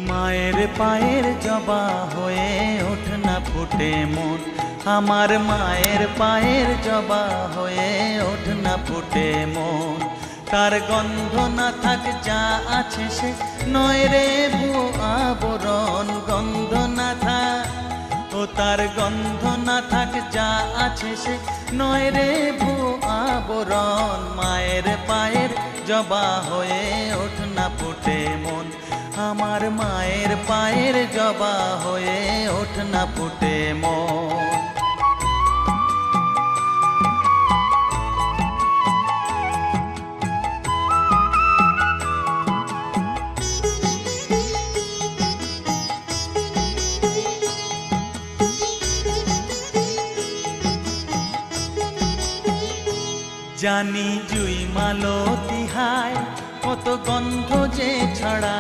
মায়ের পায়ের জবা হয়ে ওঠ না ফুটে মন, আমার মায়ের পায়ের জবা হয়ে ওঠ না ফুটে মন। তার গন্ধ না থাক যা আছে সে নয় রে ভুয়ো আবরণ, গন্ধ না থাক ও তার গন্ধ না থাক যা আছে সে নয় রে ভুয়ো আবরণ। মায়ের পায়ের জবা হয়ে ওঠ না ফুটে মন, আমার মায়ের পায়ের জবা হয়ে ওঠ না ফুটে মন। জানি জুই মালতি হায় কত গন্ধ যে ছড়া।